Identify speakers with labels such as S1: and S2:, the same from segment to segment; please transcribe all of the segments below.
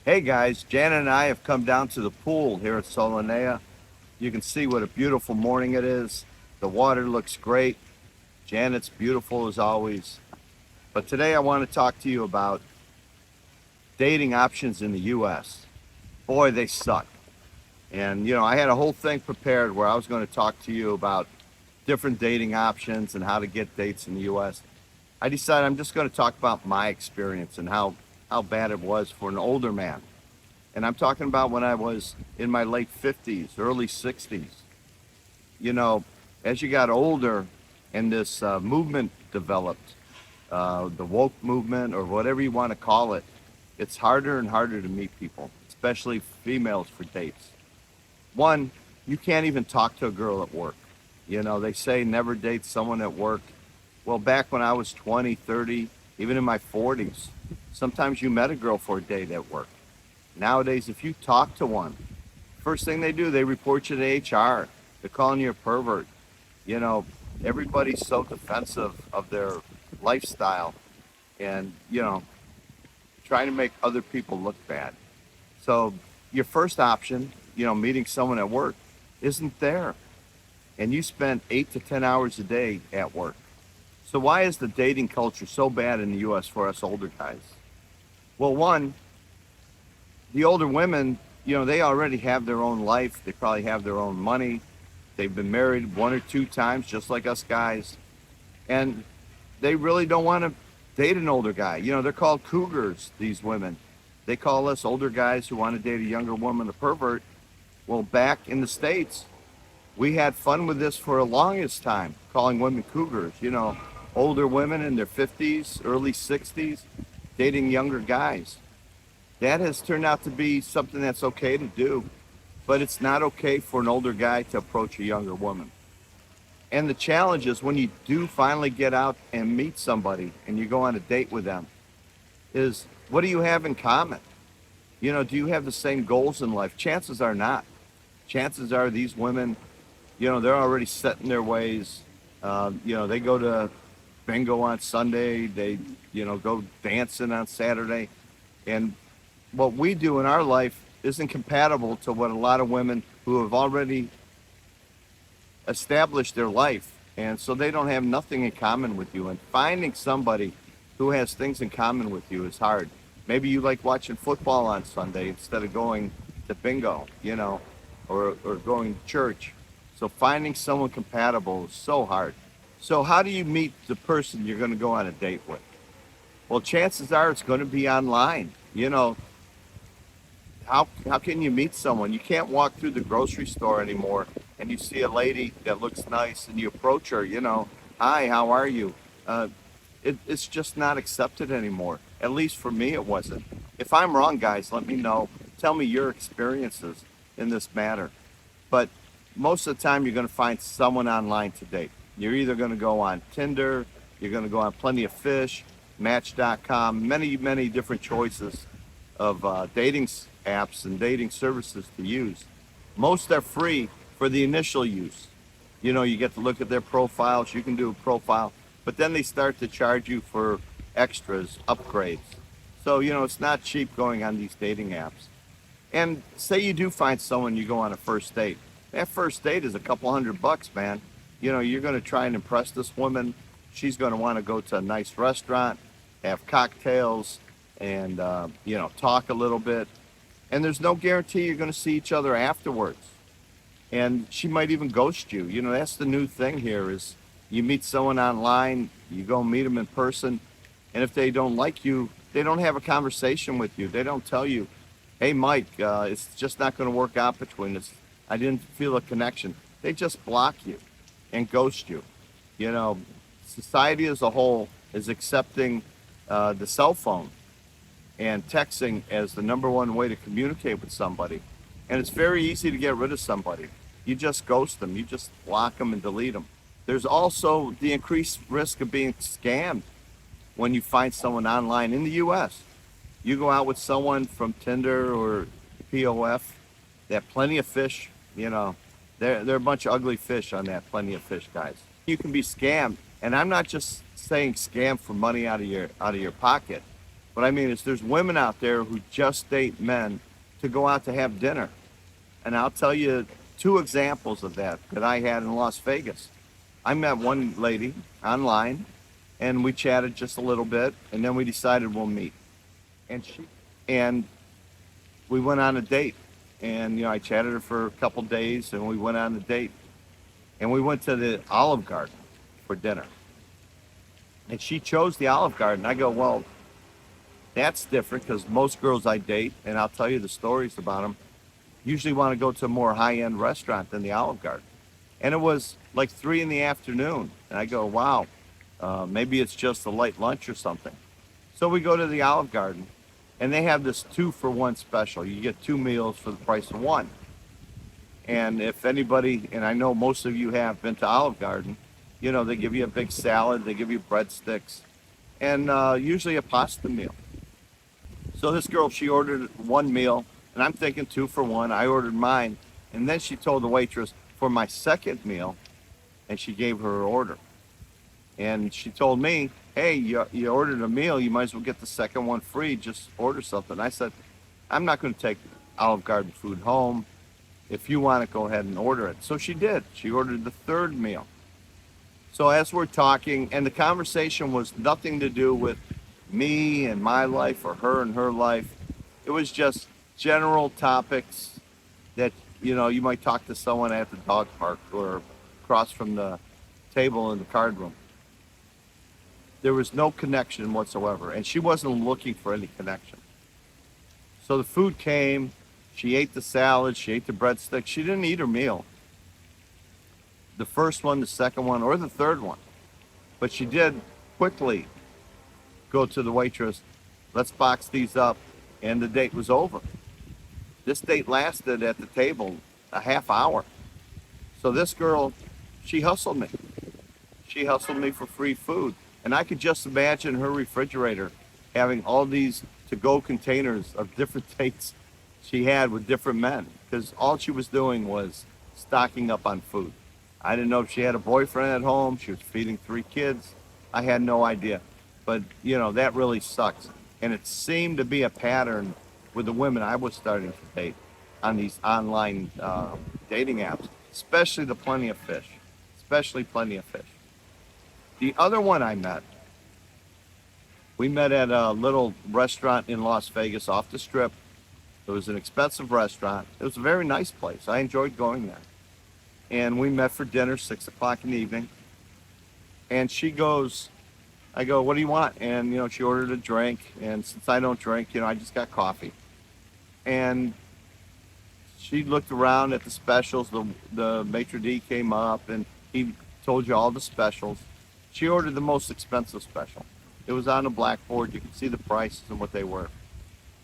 S1: Hey guys, Janet and I have come down to the pool here at Solonea. You can see what a beautiful morning it is. The water looks great. Janet's beautiful as always. But today I want to talk to you about dating options in the US. Boy, they suck. And I had a whole thing prepared where I was going to talk to you about different dating options and how to get dates in the US. I decided I'm just going to talk about my experience and how bad it was for an older man. And I'm talking about when I was in my late 50s, early 60s. You know, as you got older and this movement developed, the woke movement or whatever you want to call it, it's harder and harder to meet people, especially females for dates. One, you can't even talk to a girl at work. They say never date someone at work. Well, back when I was 20, 30, even in my 40s, sometimes you met a girl for a date at work. Nowadays, if you talk to one, first thing they do, they report you to HR. They're calling you a pervert. You know, Everybody's so defensive of their lifestyle and, trying to make other people look bad. So your first option, meeting someone at work, isn't there. And you spend 8 to 10 hours a day at work. So why is the dating culture so bad in the US for us older guys? Well, one, the older women, they already have their own life. They probably have their own money. They've been married one or two times, just like us guys. And they really don't want to date an older guy. They're called cougars, these women. They call us older guys who want to date a younger woman a pervert. Well, back in the States, we had fun with this for the longest time, calling women cougars. Older women in their 50s, early 60s, dating younger guys. That has turned out to be something that's okay to do, but it's not okay for an older guy to approach a younger woman. And the challenge is when you do finally get out and meet somebody and you go on a date with them, is what do you have in common? Do you have the same goals in life? Chances are not. Chances are these women, they're already set in their ways. They go to bingo on Sunday. They, go dancing on Saturday. And what we do in our life isn't compatible to what a lot of women who have already established their life. And so they don't have nothing in common with you. And finding somebody who has things in common with you is hard. Maybe you like watching football on Sunday instead of going to bingo, or going to church. So finding someone compatible is so hard. So how do you meet the person you're going to go on a date with? Well, chances are it's going to be online. How can you meet someone? You can't walk through the grocery store anymore and you see a lady that looks nice and you approach her, hi, how are you? It's just not accepted anymore. At least for me, it wasn't. If I'm wrong, guys, let me know. Tell me your experiences in this matter. But most of the time, you're going to find someone online to date. You're either going to go on Tinder, you're going to go on Plenty of Fish, Match.com, many, many different choices of dating apps and dating services to use. Most are free for the initial use. You get to look at their profiles, you can do a profile, but then they start to charge you for extras, upgrades. So, it's not cheap going on these dating apps. And say you do find someone, you go on a first date. That first date is a couple $100, man. You're going to try and impress this woman. She's going to want to go to a nice restaurant, have cocktails, and, talk a little bit. And there's no guarantee you're going to see each other afterwards. And she might even ghost you. That's the new thing here is you meet someone online, you go meet them in person, and if they don't like you, they don't have a conversation with you. They don't tell you, hey, Mike, it's just not going to work out between us. I didn't feel a connection. They just block you and ghost you. Society as a whole is accepting the cell phone and texting as the number one way to communicate with somebody. And it's very easy to get rid of somebody. You just ghost them. You just block them and delete them. There's also the increased risk of being scammed when you find someone online in the U.S. You go out with someone from Tinder or POF, that Plenty of Fish, they're a bunch of ugly fish on that Plenty of Fish, guys. You can be scammed, and I'm not just saying scam for money out of your pocket. What I mean is there's women out there who just date men to go out to have dinner. And I'll tell you two examples of that I had in Las Vegas. I met one lady online and we chatted just a little bit and then we decided we'll meet. And we went on a date. And I chatted her for a couple days and we went on a date. And we went to the Olive Garden for dinner. And she chose the Olive Garden. I go, well, that's different because most girls I date, and I'll tell you the stories about them, usually want to go to a more high-end restaurant than the Olive Garden. And it was like 3 in the afternoon. And I go, wow, maybe it's just a light lunch or something. So we go to the Olive Garden, and they have this 2-for-1 special. You get 2 meals for the price of 1. And if anybody, and I know most of you have been to Olive Garden, they give you a big salad, they give you breadsticks, and usually a pasta meal. So this girl, she ordered 1 meal, and I'm thinking 2 for 1. I ordered mine, and then she told the waitress for my second meal, and she gave her order. And she told me, hey, you ordered a meal, you might as well get the second one free, just order something. I said, I'm not going to take Olive Garden food home. If you want to, go ahead and order it. So she did. She ordered the 3rd meal. So as we're talking, and the conversation was nothing to do with me and my life or her and her life. It was just general topics that, you might talk to someone at the dog park or across from the table in the card room. There was no connection whatsoever, and she wasn't looking for any connection. So the food came. She ate the salad, she ate the breadsticks. She didn't eat her meal. The first one, the second one, or the third one. But she did quickly go to the waitress, let's box these up, and the date was over. This date lasted at the table a half hour. So this girl, she hustled me. She hustled me for free food. And I could just imagine her refrigerator having all these to-go containers of different dates she had with different men, because all she was doing was stocking up on food. I didn't know if she had a boyfriend at home. She was feeding 3 kids. I had no idea. But, that really sucks. And it seemed to be a pattern with the women I was starting to date on these online dating apps, especially the Plenty of Fish. Especially Plenty of Fish. The other one I met, we met at a little restaurant in Las Vegas off the Strip. It was an expensive restaurant. It was a very nice place. I enjoyed going there. And we met for dinner, 6 o'clock in the evening. And she goes, I go, what do you want? And, she ordered a drink. And since I don't drink, I just got coffee. And she looked around at the specials. The maitre d' came up and he told you all the specials. She ordered the most expensive special. It was on a blackboard. You could see the prices and what they were.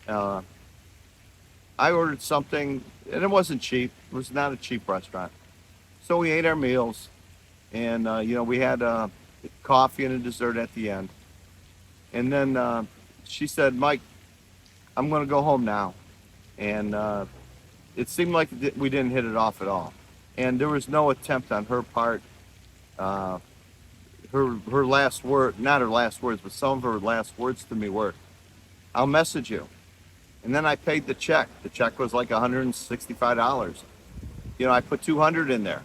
S1: I ordered something, and it wasn't cheap. It was not a cheap restaurant. So we ate our meals, and we had coffee and a dessert at the end. And then she said, Mike, I'm going to go home now. And it seemed like we didn't hit it off at all. And there was no attempt on her part. Her last word, not her last words, but some of her last words to me were, I'll message you. And then I paid the check. The check was like $165. I put $200 in there.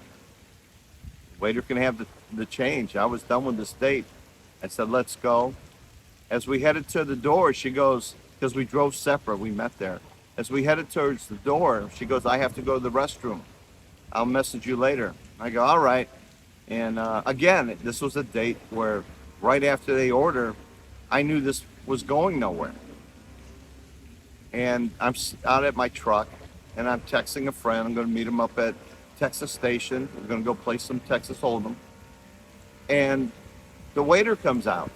S1: Waiter can have the change. I was done with this date. I said, let's go. As we headed to the door, she goes, because we drove separate, we met there. As we headed towards the door, she goes, I have to go to the restroom. I'll message you later. I go, all right. And again, this was a date where right after they order, I knew this was going nowhere. And I'm out at my truck, and I'm texting a friend. I'm going to meet him up at Texas Station. We're going to go play some Texas Hold'em. And the waiter comes out.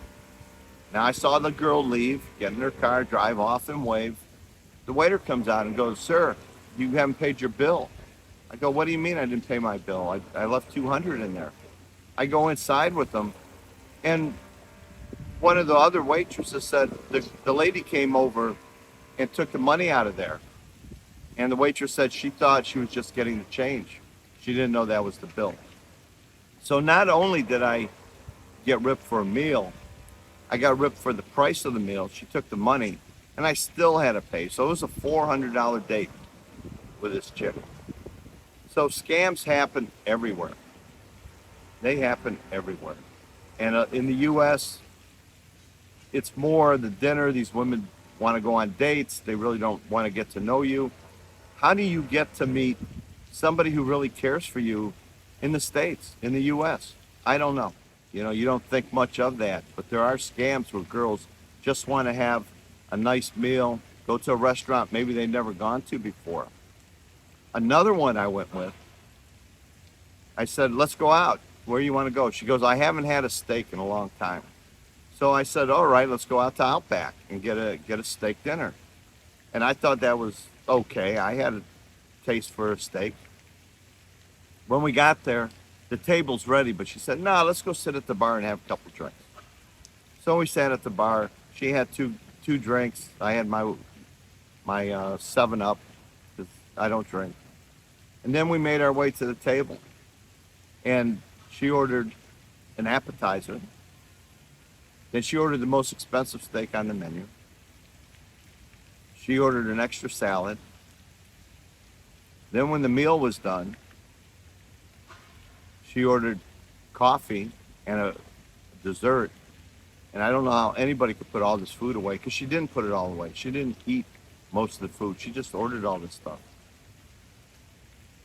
S1: Now, I saw the girl leave, get in her car, drive off, and wave. The waiter comes out and goes, sir, you haven't paid your bill. I go, what do you mean I didn't pay my bill? I left $200 in there. I go inside with them, and one of the other waitresses said the lady came over and took the money out of there. And the waitress said she thought she was just getting the change. She didn't know that was the bill. So not only did I get ripped for a meal, I got ripped for the price of the meal. She took the money, and I still had to pay. So it was a $400 date with this chick. So scams happen everywhere. They happen everywhere. And in the U.S., it's more the dinner. These women want to go on dates. They really don't want to get to know you. How do you get to meet somebody who really cares for you in the States, in the U.S.? I don't know. You know, you don't think much of that, but there are scams where girls just want to have a nice meal, go to a restaurant maybe they've never gone to before. Another one I went with, I said, let's go out. Where do you want to go? She goes, I haven't had a steak in a long time. So I said, all right, let's go out to Outback and get a steak dinner. And I thought that was okay. I had a taste for a steak. When we got there, the table's ready, but she said, no, let's go sit at the bar and have a couple drinks. So we sat at the bar. She had two drinks. I had my 7-Up, because I don't drink. And then we made our way to the table. And she ordered an appetizer. Then she ordered the most expensive steak on the menu. She ordered an extra salad. Then when the meal was done, she ordered coffee and a dessert. And I don't know how anybody could put all this food away, because she didn't put it all away. She didn't eat most of the food. She just ordered all this stuff.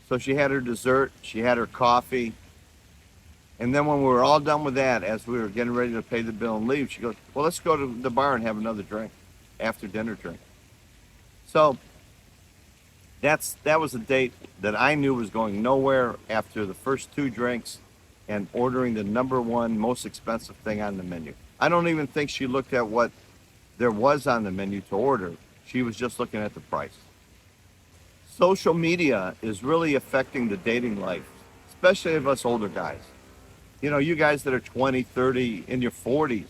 S1: So she had her dessert, she had her coffee. And then when we were all done with that, as we were getting ready to pay the bill and leave, she goes, well, let's go to the bar and have another drink, after dinner drink. So that was a date that I knew was going nowhere after the first 2 drinks and ordering the number one most expensive thing on the menu. I don't even think she looked at what there was on the menu to order. She was just looking at the price. Social media is really affecting the dating life, especially of us older guys. You know, you guys that are 20, 30, in your 40s,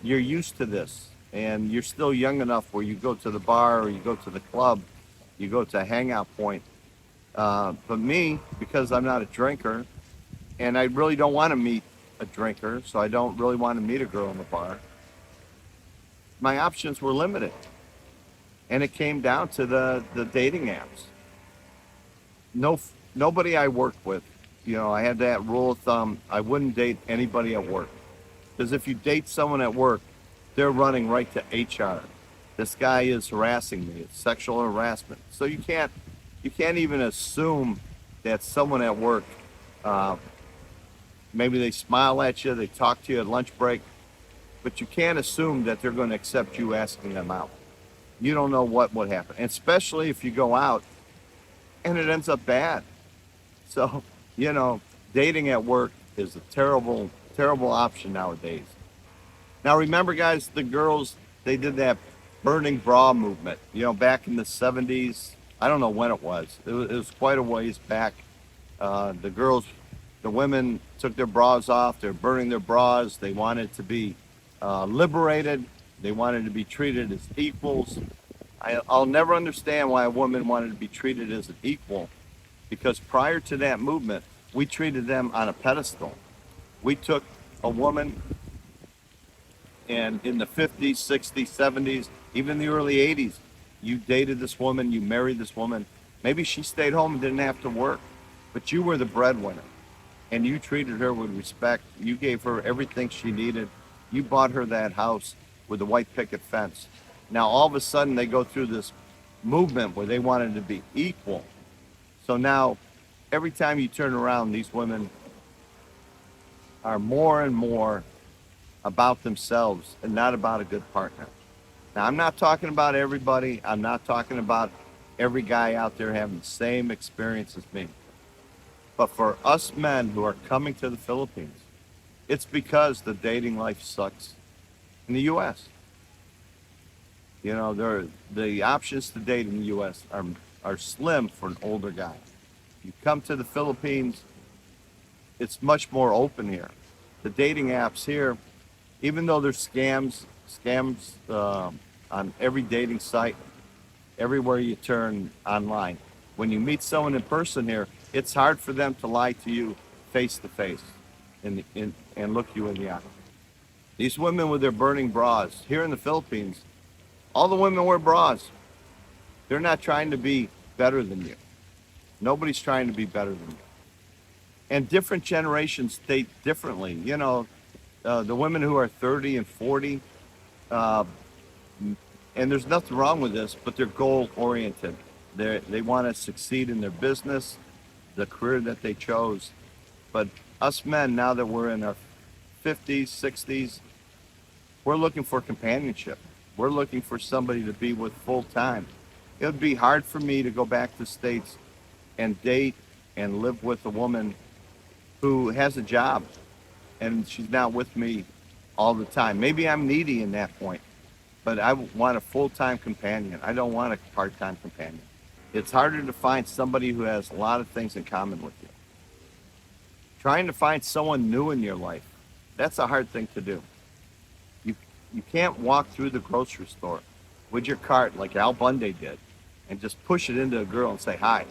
S1: you're used to this, and you're still young enough where you go to the bar or you go to the club, you go to a hangout point. But me, because I'm not a drinker, and I really don't want to meet a drinker, so I don't really want to meet a girl in the bar, my options were limited. And it came down to the dating apps. Nobody I worked with, you know, I had that rule of thumb, I wouldn't date anybody at work. Because if you date someone at work, they're running right to HR. This guy is harassing me. It's sexual harassment. So you can't even assume that someone at work, maybe they smile at you, they talk to you at lunch break, but you can't assume that they're going to accept you asking them out. You don't know what would happen, and especially if you go out and it ends up bad. So, you know, dating at work is a terrible, terrible option nowadays. Now remember, guys, the girls, they did that burning bra movement, you know, back in the 70s. I don't know when it was. It was quite a ways back. The girls, the women took their bras off. They're burning their bras. They wanted to be liberated. They wanted to be treated as equals. I'll never understand why a woman wanted to be treated as an equal, because prior to that movement, we treated them on a pedestal. We took a woman, and in the 50s, 60s, 70s, even the early 80s, you dated this woman, you married this woman. Maybe she stayed home and didn't have to work, but you were the breadwinner, and you treated her with respect. You gave her everything she needed. You bought her that house with the white picket fence. Now all of a sudden they go through this movement where they wanted to be equal. So now every time you turn around, these women are more and more about themselves and not about a good partner. Now I'm not talking about everybody. I'm not talking about every guy out there having the same experience as me. But for us men who are coming to the Philippines, it's because the dating life sucks in the U.S. You know, the options to date in the U.S. are slim for an older guy. You come to the Philippines, it's much more open here. The dating apps here, even though there's scams on every dating site, everywhere you turn online, when you meet someone in person here, it's hard for them to lie to you face to face and look you in the eye. These women with their burning bras. Here in the Philippines, all the women wear bras. They're not trying to be better than you. Nobody's trying to be better than you. And different generations date differently. You know, the women who are 30 and 40, uh, and there's nothing wrong with this, but they're goal oriented. They want to succeed in their business, the career that they chose. But us men, now that we're in our 50s, 60s, we're looking for companionship. We're looking for somebody to be with full time. It would be hard for me to go back to the States and date and live with a woman who has a job and she's not with me all the time. Maybe I'm needy in that point, but I want a full-time companion. I don't want a part-time companion. It's harder to find somebody who has a lot of things in common with you. Trying to find someone new in your life, that's a hard thing to do. You can't walk through the grocery store with your cart like Al Bundy did and just push it into a girl and say hi.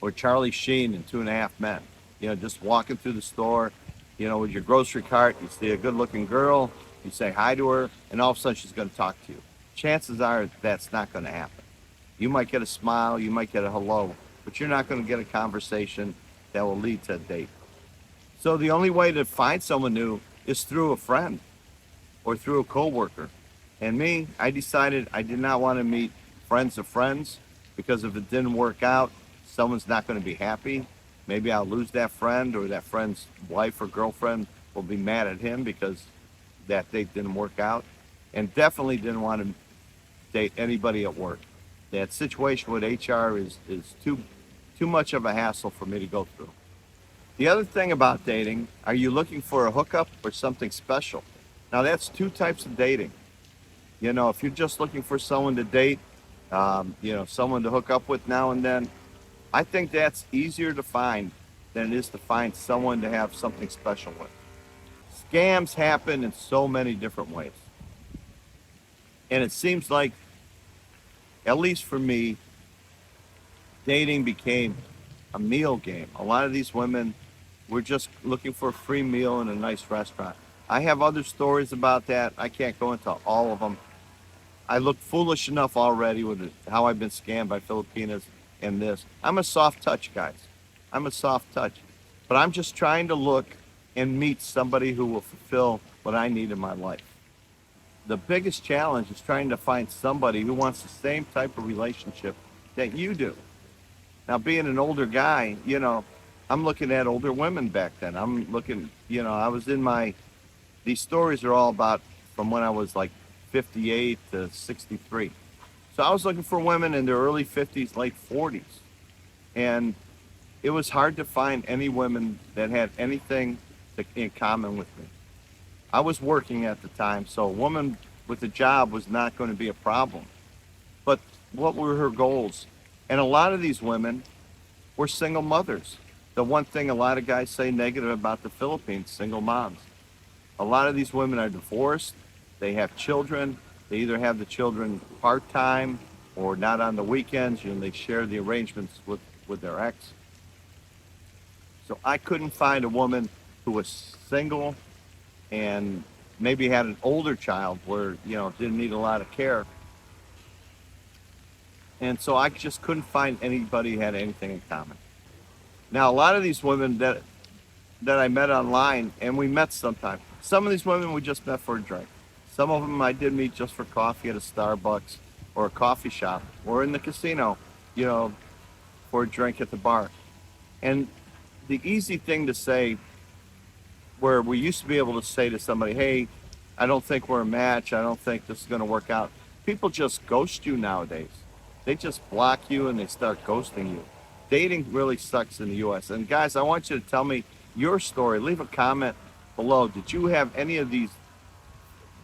S1: Or Charlie Sheen in 2.5 Men. You know, just walking through the store, you know, with your grocery cart, you see a good-looking girl, you say hi to her, and all of a sudden she's going to talk to you. Chances are that's not going to happen. You might get a smile, you might get a hello, but you're not going to get a conversation that will lead to a date. So the only way to find someone new is through a friend or through a coworker. And me, I decided I did not want to meet friends of friends because if it didn't work out, someone's not going to be happy. Maybe I'll lose that friend, or that friend's wife or girlfriend will be mad at him because that date didn't work out. And definitely didn't want to date anybody at work. That situation with HR is too much of a hassle for me to go through. The other thing about dating, are you looking for a hookup or something special? Now that's two types of dating. You know, if you're just looking for someone to date, you know, someone to hook up with now and then, I think that's easier to find than it is to find someone to have something special with. Scams happen in so many different ways. And it seems like, at least for me, dating became a meal game. A lot of these women were just looking for a free meal in a nice restaurant. I have other stories about that. I can't go into all of them. I look foolish enough already with how I've been scammed by Filipinas and this. I'm a soft touch, guys. I'm a soft touch. But I'm just trying to look and meet somebody who will fulfill what I need in my life. The biggest challenge is trying to find somebody who wants the same type of relationship that you do. Now, being an older guy, you know, I'm looking at older women back then. I'm looking, you know, I was in my, these stories are all about from when I was like 58 to 63. So I was looking for women in their early 50s, late 40s. And it was hard to find any women that had anything in common with me. I was working at the time, so a woman with a job was not going to be a problem. But what were her goals? And a lot of these women were single mothers. The one thing a lot of guys say negative about the Philippines, single moms. A lot of these women are divorced, they have children, they either have the children part-time or not on the weekends, you know, they share the arrangements with their ex. So I couldn't find a woman who was single and maybe had an older child where, you know, didn't need a lot of care. And so I just couldn't find anybody who had anything in common. Now, a lot of these women that I met online, and we met sometime, some of these women we just met for a drink. Some of them I did meet just for coffee at a Starbucks or a coffee shop or in the casino, you know, for a drink at the bar. And the easy thing to say, where we used to be able to say to somebody, hey, I don't think we're a match, I don't think this is going to work out. People just ghost you nowadays. They just block you and they start ghosting you. Dating really sucks in the U.S. And guys, I want you to tell me your story. Leave a comment below. Did you have any of these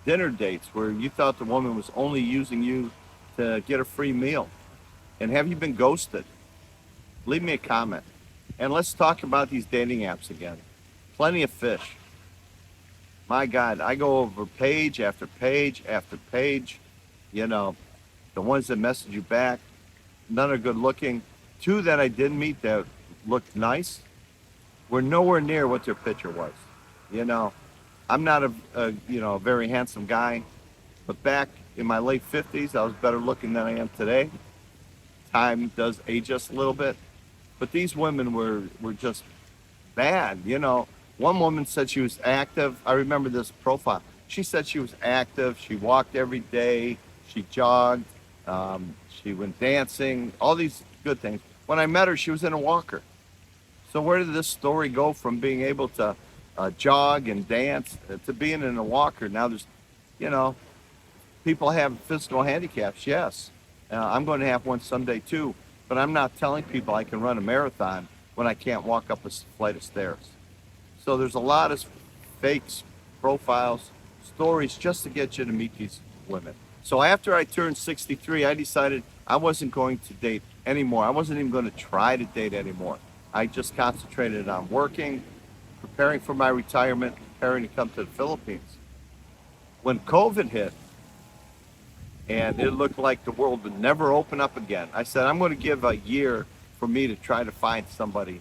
S1: dinner dates where you thought the woman was only using you to get a free meal? And have you been ghosted? Leave me a comment. And let's talk about these dating apps again. Plenty of fish. My God, I go over page after page after page. You know, the ones that message you back, none are good looking. Two that I did meet that looked nice were nowhere near what their picture was. You know, I'm not a you know, a very handsome guy, but back in my late 50s, I was better looking than I am today. Time does age us a little bit, but these women were just bad. You know, one woman said she was active. I remember this profile. She said she was active. She walked every day. She jogged. She went dancing. All these good things. When I met her, she was in a walker. So where did this story go from being able to jog and dance to being in a walker? Now there's, you know, people have physical handicaps. Yes, I'm going to have one someday too. But I'm not telling people I can run a marathon when I can't walk up a flight of stairs. So there's a lot of fakes, profiles, stories just to get you to meet these women. So after I turned 63, I decided I wasn't going to date anymore. I wasn't even going to try to date anymore. I just concentrated on working, preparing for my retirement, preparing to come to the Philippines. When COVID hit, and it looked like the world would never open up again, I said, I'm going to give a year for me to try to find somebody.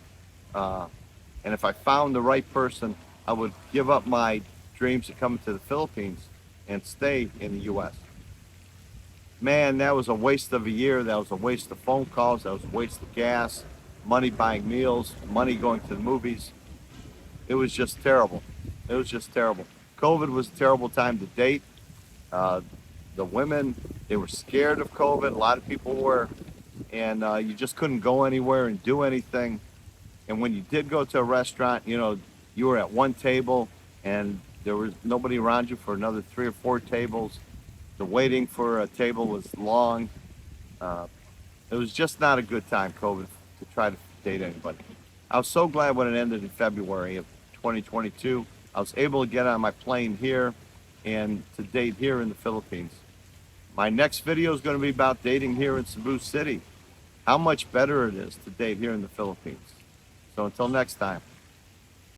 S1: And if I found the right person, I would give up my dreams of coming to the Philippines and stay in the U.S. Man, that was a waste of a year. That was a waste of phone calls. That was a waste of gas, money buying meals, money going to the movies. It was just terrible. It was just terrible. COVID was a terrible time to date. The women, they were scared of COVID. A lot of people were. And you just couldn't go anywhere and do anything. And when you did go to a restaurant, you know, you were at one table and there was nobody around you for another 3 or 4 tables. The waiting for a table was long. It was just not a good time, COVID, to try to date anybody. I was so glad when it ended in February of 2022. I was able to get on my plane here and to date here in the Philippines. My next video is going to be about dating here in Cebu City. How much better it is to date here in the Philippines. So until next time.